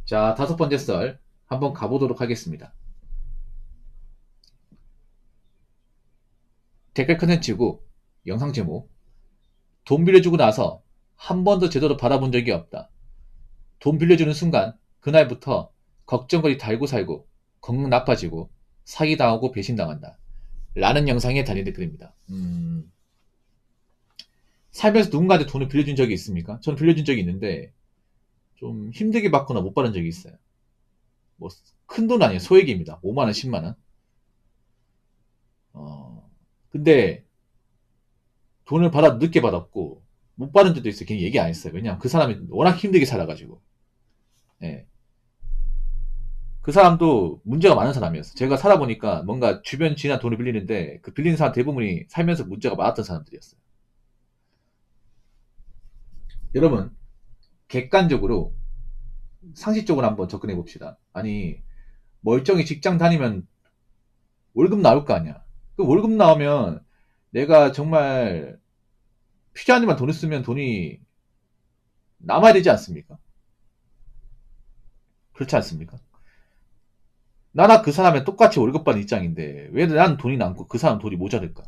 자, 다섯 번째 썰 한번 가보도록 하겠습니다. 댓글 컨텐츠고 영상 제목 돈 빌려주고 나서 한 번도 제대로 받아본 적이 없다. 돈 빌려주는 순간 그날부터 걱정거리 달고 살고 건강 나빠지고 사기당하고 배신당한다. 라는 영상에 달린 댓글입니다. 살면서 누군가한테 돈을 빌려준 적이 있습니까? 저는 빌려준 적이 있는데 좀 힘들게 받거나 못 받은 적이 있어요. 뭐 큰 돈 아니에요. 소액입니다. 5만원, 10만원. 근데 돈을 받아 늦게 받았고 못 받은 적도 있어요. 괜히 얘기 안 했어요. 왜냐면 그 사람이 워낙 힘들게 살아가지고. 예. 그 사람도 문제가 많은 사람이었어. 제가 살아보니까 뭔가 주변 지인한 돈을 빌리는데 그 빌리는 사람 대부분이 살면서 문제가 많았던 사람들이었어요. 여러분, 객관적으로 상식적으로 한번 접근해 봅시다. 아니, 멀쩡히 직장 다니면 월급 나올 거 아니야. 그 월급 나오면 내가 정말 필요한 데만 돈을 쓰면 돈이 남아야 되지 않습니까? 그렇지 않습니까? 나나 그 사람의 똑같이 월급 받는 입장인데 왜 난 돈이 남고 그 사람 돈이 모자랄까?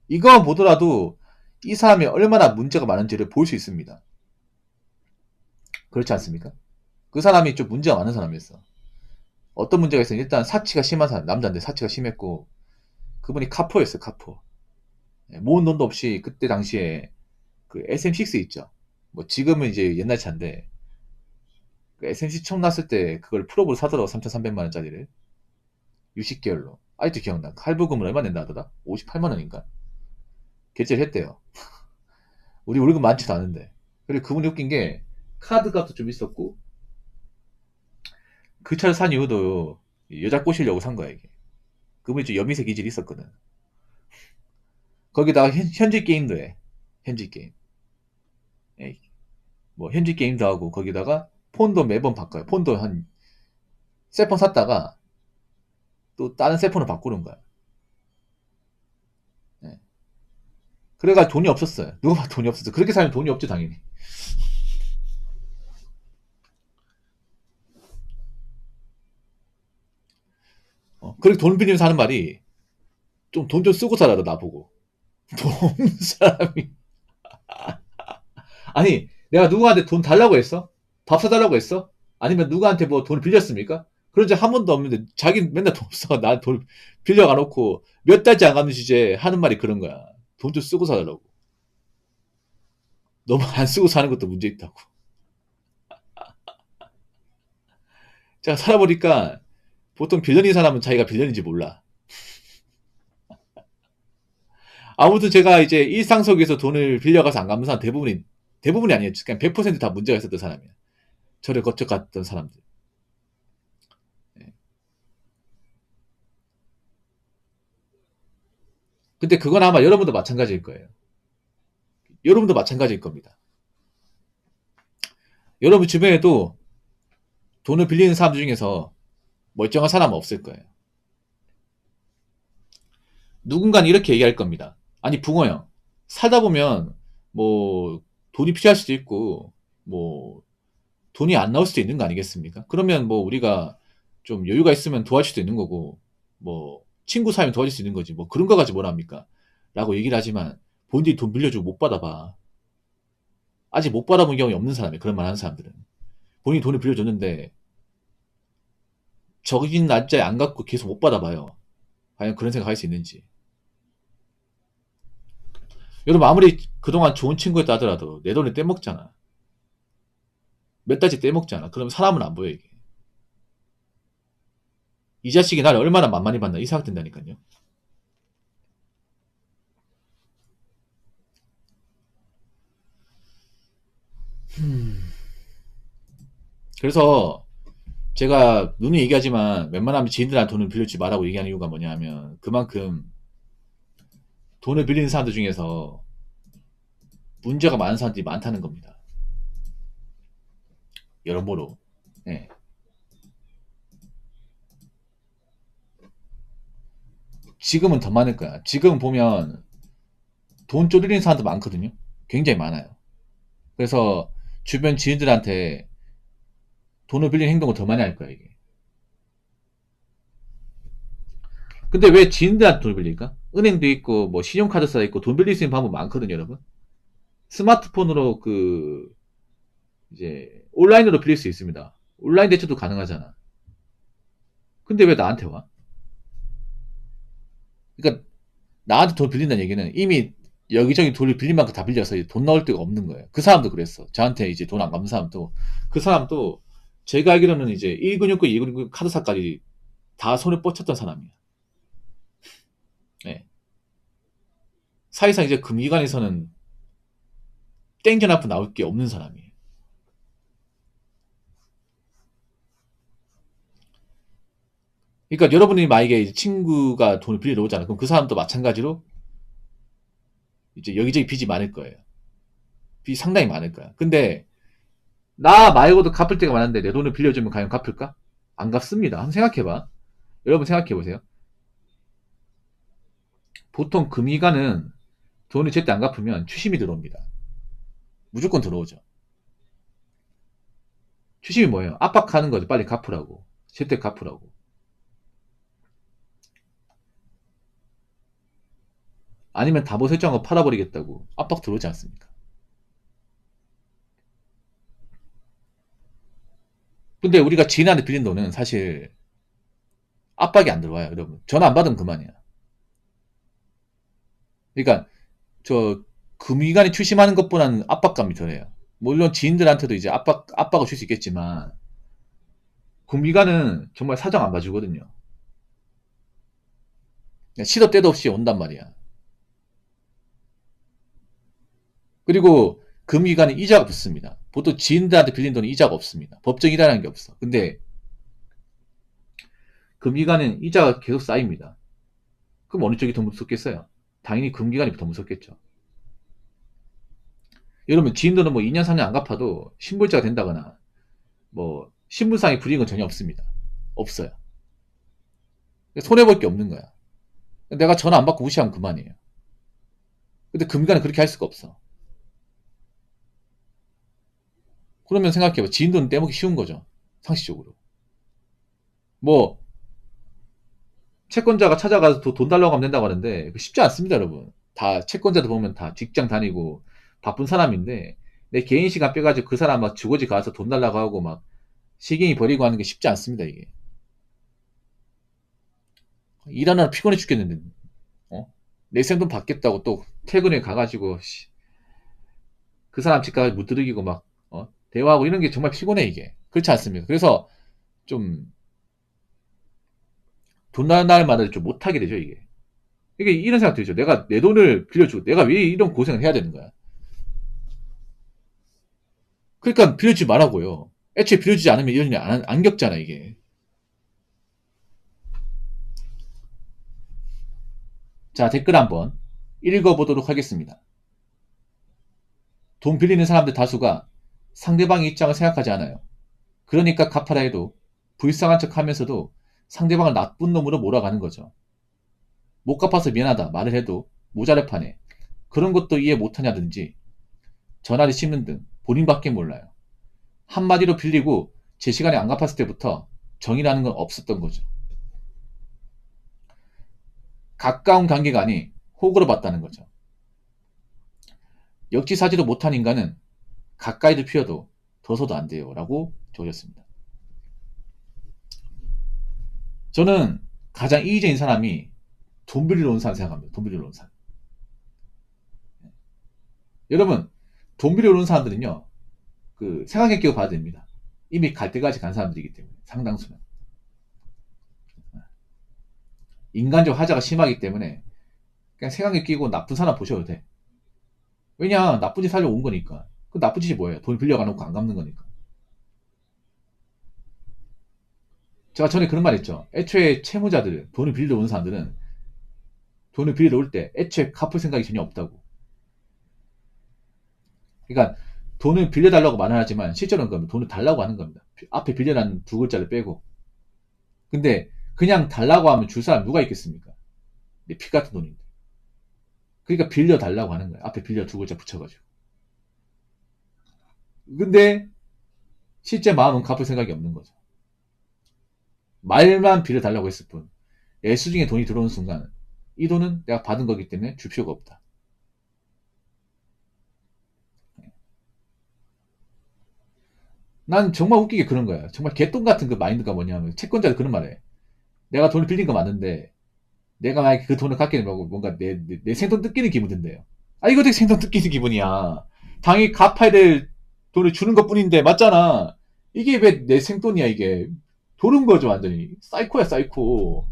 이거만 보더라도 이 사람이 얼마나 문제가 많은지를 볼 수 있습니다. 그렇지 않습니까? 그 사람이 좀 문제가 많은 사람이었어. 어떤 문제가 있어요? 일단 사치가 심한 사람, 남자인데 사치가 심했고 그분이 카포였어요. 카포. 모은 돈도 없이 그때 당시에 그 SM6 있죠. 뭐 지금은 이제 옛날 차인데 그 SM6 처음 났을 때 그걸 프로브로 사더라고. 3,300만 원짜리를 60개월로. 아직도 기억나. 할부금을 얼마 낸다 하더라? 58만 원인가? 결제를 했대요. 우리 월급 많지도 않은데. 그리고 그분이 웃긴 게 카드 값도 좀 있었고 그 차를 산 이유도 여자 꼬시려고 산 거야 이게. 그분이 좀 여미색 이질이 있었거든. 거기다가 현질 게임도 해. 현질 게임. 에이, 뭐 현질 게임도 하고 거기다가 폰도 매번 바꿔요. 폰도 한 세 폰 샀다가 또 다른 세 폰을 바꾸는 거야. 예. 그래가 돈이 없었어요. 누가 봐도 돈이 없었어. 그렇게 살면 돈이 없지 당연히. 그렇게 돈 빌리면서 하는 말이 좀 돈 좀 쓰고 살아라 나보고. 돈 없는 사람이 아니 내가 누구한테 돈 달라고 했어? 밥 사달라고 했어? 아니면 누구한테 뭐 돈을 빌렸습니까? 그런 적 한 번도 없는데 자기 맨날 돈 없어 나한테 돈 빌려가 놓고 몇 달째 안 갚는 주제에 하는 말이 그런 거야. 돈 좀 쓰고 사달라고. 너무 안 쓰고 사는 것도 문제 있다고. 제가 살아보니까 보통 빌런인 사람은 자기가 빌런인지 몰라. 아무튼 제가 이제 일상 속에서 돈을 빌려가서 안 갚는 사람 대부분이 아니에요. 그냥 100%다 문제가 있었던 사람이야. 저를 거쳐갔던 사람들. 예. 근데 그건 아마 여러분도 마찬가지일 거예요. 여러분도 마찬가지일 겁니다. 여러분 주변에도 돈을 빌리는 사람 중에서 멀쩡한 사람은 없을 거예요. 누군가는 이렇게 얘기할 겁니다. 아니 붕어 형, 살다 보면 뭐 돈이 필요할 수도 있고 뭐 돈이 안 나올 수도 있는 거 아니겠습니까? 그러면 뭐 우리가 좀 여유가 있으면 도와줄 수도 있는 거고 뭐 친구 사이면 도와줄 수 있는 거지 뭐 그런 거 가지고 뭘 합니까? 라고 얘기를 하지만 본인이 돈 빌려주고 못 받아봐. 아직 못 받아본 경험이 없는 사람이에요. 그런 말 하는 사람들은. 본인이 돈을 빌려줬는데 적인 날짜에 안 갚고 계속 못 받아봐요. 과연 그런 생각 할 수 있는지. 여러분 아무리 그동안 좋은 친구였다 하더라도 내 돈을 떼먹잖아. 몇 달째 떼먹잖아. 그럼 사람은 안 보여 이게. 이 자식이 나를 얼마나 만만히 봤나 이 생각 든다니까요. 그래서 제가 누누이 얘기하지만 웬만하면 지인들한테 돈을 빌려주지 말라고 얘기하는 이유가 뭐냐 하면 그만큼 돈을 빌리는 사람들 중에서 문제가 많은 사람들이 많다는 겁니다. 여러모로. 예. 지금은 더 많을 거야. 지금 보면 돈 쪼들리는 사람도 많거든요. 굉장히 많아요. 그래서 주변 지인들한테 돈을 빌리는 행동을 더 많이 할 거야, 이게. 근데 왜 지인들한테 돈을 빌릴까? 은행도 있고, 뭐, 신용카드사 있고, 돈 빌릴 수 있는 방법 많거든요, 여러분. 스마트폰으로 이제, 온라인으로 빌릴 수 있습니다. 온라인 대출도 가능하잖아. 근데 왜 나한테 와? 그러니까, 나한테 돈 빌린다는 얘기는 이미 여기저기 돈을 빌린 만큼 다 빌려서 돈 나올 데가 없는 거예요. 그 사람도 그랬어. 저한테 이제 돈 안 갚는 사람도. 그 사람도 제가 알기로는 이제 1근육과 2근육 카드사까지 다 손에 뻗쳤던 사람이야. 네. 사실상 이제 금기관에서는 땡전 앞으로 나올 게 없는 사람이에요. 그러니까 여러분이 만약에 이제 친구가 돈을 빌리러 오잖아. 그럼 그 사람도 마찬가지로 이제 여기저기 빚이 많을 거예요. 빚이 상당히 많을 거야. 근데 나 말고도 갚을 때가 많은데 내 돈을 빌려주면 과연 갚을까? 안 갚습니다. 한번 생각해봐. 여러분 생각해보세요. 보통 금기관은 돈을 제때 안 갚으면 추심이 들어옵니다. 무조건 들어오죠. 추심이 뭐예요? 압박하는 거죠. 빨리 갚으라고. 제때 갚으라고. 아니면 담보 설정하고 팔아버리겠다고 압박 들어오지 않습니까? 근데 우리가 지인한테 빌린 돈은 사실 압박이 안 들어와요, 여러분. 전화 안 받으면 그만이야. 그러니까 저 금기관이 추심하는 것보다는 압박감이 덜해요. 물론 지인들한테도 이제 압박을 줄 수 있겠지만 금기관은 정말 사정 안 봐주거든요. 시도 때도 없이 온단 말이야. 그리고 금기관은 이자가 붙습니다. 보통 지인들한테 빌린 돈은 이자가 없습니다. 법정이라는 게 없어. 근데 금기관은 이자가 계속 쌓입니다. 그럼 어느 쪽이 더 무섭겠어요? 당연히 금기관이 더 무섭겠죠. 여러분 지인들은 뭐 2년 3년 안 갚아도 신불자가 된다거나 뭐 신분상의 불이익은 전혀 없습니다. 없어요. 손해볼 게 없는 거야. 내가 전화 안 받고 무시하면 그만이에요. 근데 금기관은 그렇게 할 수가 없어. 그러면 생각해봐. 지인 돈 떼먹기 쉬운 거죠. 상식적으로. 뭐 채권자가 찾아가서 돈 달라고 하면 된다고 하는데 쉽지 않습니다, 여러분. 다 채권자들 보면 다 직장 다니고 바쁜 사람인데 내 개인 시간 빼가지고 그 사람 막 주거지 가서 돈 달라고 하고 막 시경이 버리고 하는 게 쉽지 않습니다, 이게. 일하느라 피곤해 죽겠는데, 어? 내 생돈 받겠다고 또 퇴근에 가가지고, 그 사람 집까지 무드르기고 막, 대화하고 이런 게 정말 피곤해, 이게. 그렇지 않습니까? 그래서 좀, 돈 달라는 말을 좀 못하게 되죠, 이게. 이게 이런 생각 들죠. 내가 내 돈을 빌려주고, 내가 왜 이런 고생을 해야 되는 거야? 그러니까 빌려주지 말라고요. 애초에 빌려주지 않으면 이런 일 안 겪잖아, 이게. 자, 댓글 한번 읽어보도록 하겠습니다. 돈 빌리는 사람들 다수가 상대방의 입장을 생각하지 않아요. 그러니까 갚아라 해도 불쌍한 척 하면서도 상대방을 나쁜 놈으로 몰아가는 거죠. 못 갚아서 미안하다 말을 해도 모자를 파네. 그런 것도 이해 못하냐든지 전화를 씹는 등 본인밖에 몰라요. 한마디로 빌리고 제 시간에 안 갚았을 때부터 정이라는 건 없었던 거죠. 가까운 관계가 아니 호구로 봤다는 거죠. 역지사지도 못한 인간은 가까이도 피어도 둬서도 안 돼요. 라고 적으셨습니다. 저는 가장 이기적인 사람이 돈 빌리러 온 사람 생각합니다. 돈 빌리러 온 사람. 여러분, 돈 빌리러 오는 사람들은요, 그 생활 끼고 봐야 됩니다. 이미 갈 때까지 간 사람들이기 때문에 상당수는 인간적 하자가 심하기 때문에 그냥 생각에 끼고 나쁜 사람 보셔도 돼. 왜냐 나쁜 짓 하려고 온 거니까. 그 나쁜 짓이 뭐예요? 돈 빌려가 놓고 안 갚는 거니까. 제가 전에 그런 말 했죠. 애초에 채무자들 돈을 빌리러 오는 사람들은 돈을 빌리러 올 때 애초에 갚을 생각이 전혀 없다고. 그러니까 돈을 빌려달라고 말은 하지만 실제로는 그러면 돈을 달라고 하는 겁니다. 앞에 빌려라는 두 글자를 빼고. 근데 그냥 달라고 하면 줄 사람 누가 있겠습니까? 내 피 같은 돈인데. 그러니까 빌려 달라고 하는 거야. 앞에 빌려 두 글자 붙여가지고. 근데 실제 마음은 갚을 생각이 없는 거죠. 말만 빌려달라고 했을 뿐. 애수중에 돈이 들어오는 순간 이 돈은 내가 받은 거기 때문에 줄 필요가 없다. 난 정말 웃기게 그런 거야. 정말 개똥 같은 그 마인드가 뭐냐면 채권자도 그런 말해. 내가 돈을 빌린 거 맞는데 내가 만약에 그 돈을 갖게 되면 뭔가 내 생돈 뜯기는 기분 든대요. 아, 이거 되게 생돈 뜯기는 기분이야. 당연히 갚아야 될 돈을 주는 것 뿐인데, 맞잖아. 이게 왜 내 생돈이야, 이게. 도는 거죠, 완전히. 사이코야, 사이코.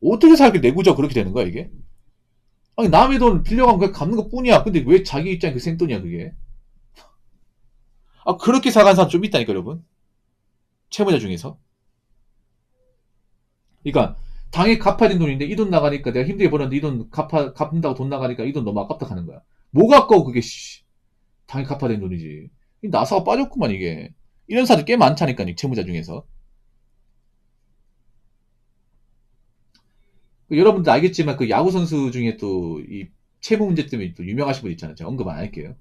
어떻게 살게 내구적 그렇게 되는 거야, 이게? 아니, 남의 돈 빌려가면 그냥 갚는 것 뿐이야. 근데 왜 자기 입장에 그 생돈이야, 그게? 아, 그렇게 살아가는 사람 좀 있다니까, 여러분. 채무자 중에서. 그러니까, 당연히 갚아야 되는 돈인데, 이 돈 나가니까 내가 힘들게 벌었는데, 이 돈 갚는다고 돈 나가니까 이 돈 너무 아깝다 하는 거야. 뭐가 아까워, 그게, 씨. 당연히 갚아야 되는 돈이지. 나사가 빠졌구만, 이게. 이런 사람들 꽤 많다니까, 채무자 중에서. 여러분들 알겠지만, 그 야구선수 중에 또, 이 채무 문제 때문에 또 유명하신 분 있잖아요. 제가 언급 안 할게요.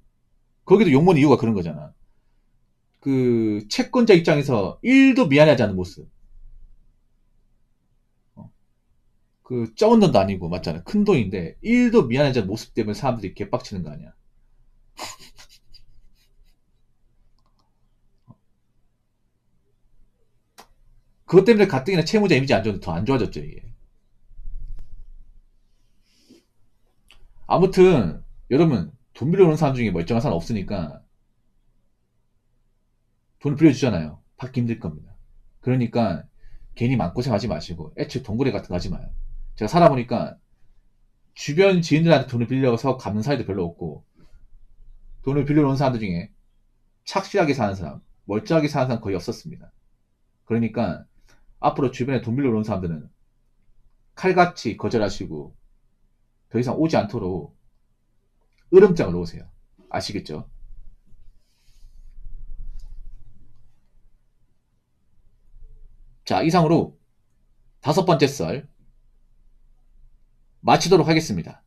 거기도 욕먹는 이유가 그런 거잖아. 그, 채권자 입장에서 1도 미안하지 않은 모습. 어, 그, 적은 돈도 아니고, 맞잖아. 큰 돈인데, 1도 미안하지 않은 모습 때문에 사람들이 개빡치는 거 아니야. 그것 때문에 가뜩이나 채무자 이미지 안 좋은데 더 안 좋아졌죠, 이게. 아무튼, 여러분, 돈 빌려오는 사람 중에 멀쩡한 사람 없으니까, 돈을 빌려주잖아요. 받기 힘들 겁니다. 그러니까 괜히 마음고생하지 마시고 애초에 동거래 같은 거 하지 마요. 제가 살아보니까 주변 지인들한테 돈을 빌려서 갚는 사이도 별로 없고 돈을 빌려오는 사람들 중에 착실하게 사는 사람, 멀쩡하게 사는 사람 거의 없었습니다. 그러니까 앞으로 주변에 돈 빌려오는 사람들은 칼같이 거절하시고 더 이상 오지 않도록 으름장을 놓으세요. 아시겠죠? 자, 이상으로 5번째 썰 마치도록 하겠습니다.